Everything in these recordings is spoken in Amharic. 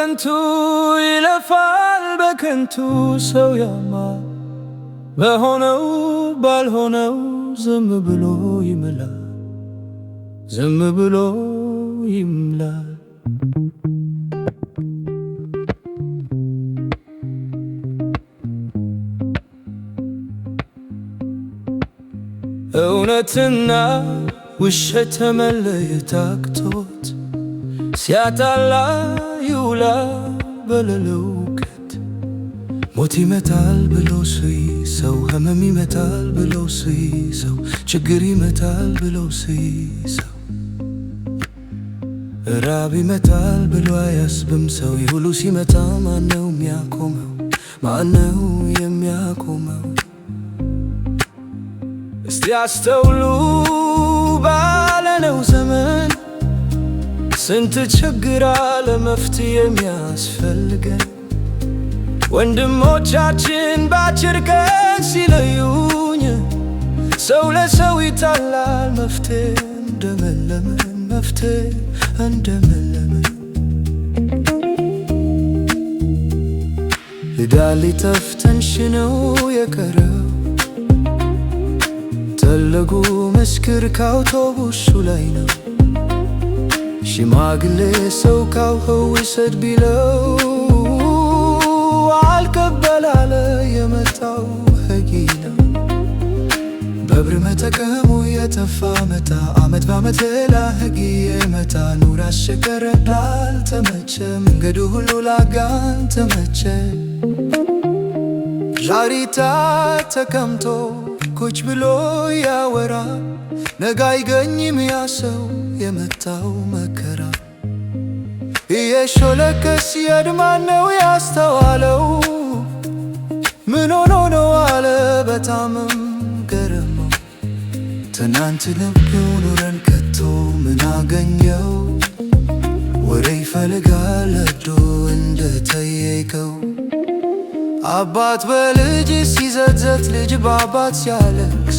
በከንቱ ይለፋል በከንቱ ሰው ያማል በሆነው ባልሆነው ዝም ብሎ ይምላል ዝም ብሎ ይምላል። እውነትና ውሸት መለየት አቅቶት ሲያጣላ ይውላል በሌለው ቀት ሞት ይመታል ብሎ ሲይዘው ህመም ይመታል ብሎ ሲይዘው ችግር ይመታል ብሎ ሲይዘው ራብ ይመታል ብሎ አያስብም ሰው ይህ ሁሉ ሲመታ ማነው የሚያቆመው? ማነው የሚያቆመው? እስቲ አስተውሉ ባለነው ዘመን ስንት ችግር አለ መፍትሄ የሚያስፈልገን ወንድሞቻችን ባጭር ቀን ሲለዩኝ ሰው ለሰው ይጣላል መፍትሄ እንደመለመን መፍትሄ እንደመለመን ዕዳ ሊተፍተን ነው የቀረው ተለጉ መስክር ከአውቶቡሱ ላይ ነው ሽማግሌ ሰው ካውኸው ውሰድ ቢለው አልቀበላለ የመጣው ሕጊ ነው። በብር መጠቀሙ የጠፋ መጣ ዓመት በዓመት ሌላ ሕግ የመጣ ኑር አስቸገረ ላልተመቸ መንገዱ ሁሉ ላጋን ተመቸ ዛሪታ ተቀምጦ ቁጭ ብሎ ያወራ ነገ አይገኝም ያ ሰው የመጣው መከራ እየሾለከ ሲሄድ ማነው ያስተዋለው? ምን ሆኖ ነው አለ በጣምም ገረመው። ትናንት ልቤው ኑረን ከቶ ምን አገኘው? ወሬ ይፈልጋል ለዶ እንደጠየቀው አባት በልጅ ሲዘዘት ልጅ በአባት ሲያለቅስ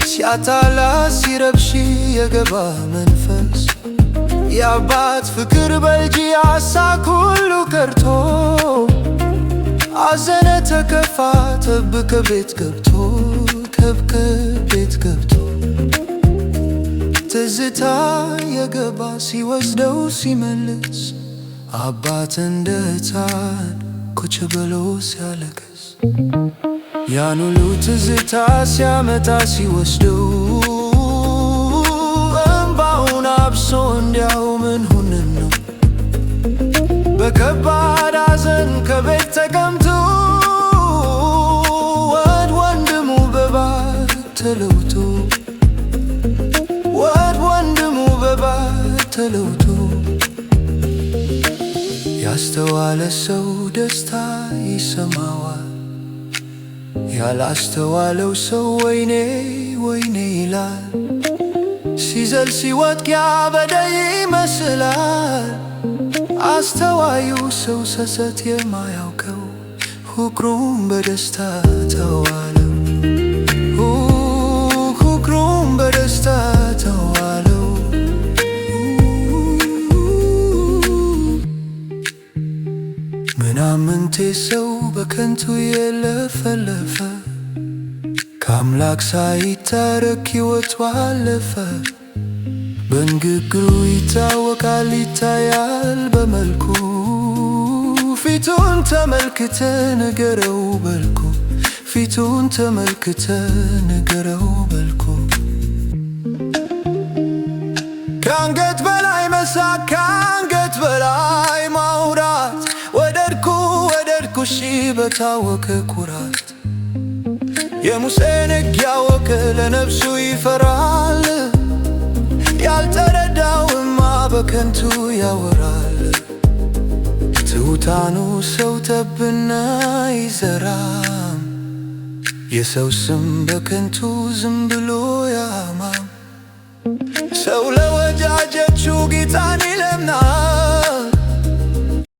ሲያታላ ሲረብሽ የገባ መንፈስ የአባት ፍቅር በልጅ ያሳቅ ሁሉ ቀርቶ አዘነ ተከፋ ተብ ከቤት ገብቶ ከቤት ገብቶ ትዝታ የገባ ሲወስደው ሲመልስ አባት እንደ ሕፃን ቁጭ ብሎ ሲያለቅስ ያን ሁሉ ትዝታ ሲያመጣ ሲወስደው እምባውን አብሶ እንዲያው ምን ሆነን ነው በከባድ ሐዘን ከቤት ተቀምጦ ወንድሙ በባህር ተለውጦ ወንድሙ በባህር ተለውጦ ያስተዋለ ሰው ደስታ ይሰማዋል ያላስተዋለው ሰው ወይኔ ወይኔ ይላል ሲዘል ሲወድቅ ያበደ ይመስላል አስተዋዩ ሰው ሰሰት የማያውቀው ፍቅሩን በደስታ ተዋለው ፍቅሩን በደስታ ተዋለው ምናምንቴ ሰው በከንቱ የለፈለፈ ከአምላክ ሳይታረቅ ሕይወቱ አለፈ በንግግሩ ይታወቃል ይታያል በመልኩ ፊቱን ተመልክተ ንገረው በልኩ ፊቱን ተመልክተ ንገረው በልኩ ከአንገት በላይ መሳቅ ከአንገት በላይ ማውራት ወደድኩ ሺ በታወከ ኩራት የሙሴን ሕግ ያወቀ ለነፍሱ ይፈራል ያልተረዳውማ በከንቱ ያወራል ትሑታኑ ሰው ተብና ይዘራም የሰው ስም በከንቱ ዝም ብሎ ያማም ሰው ለወዳጆቹ ጌታን ይለምናል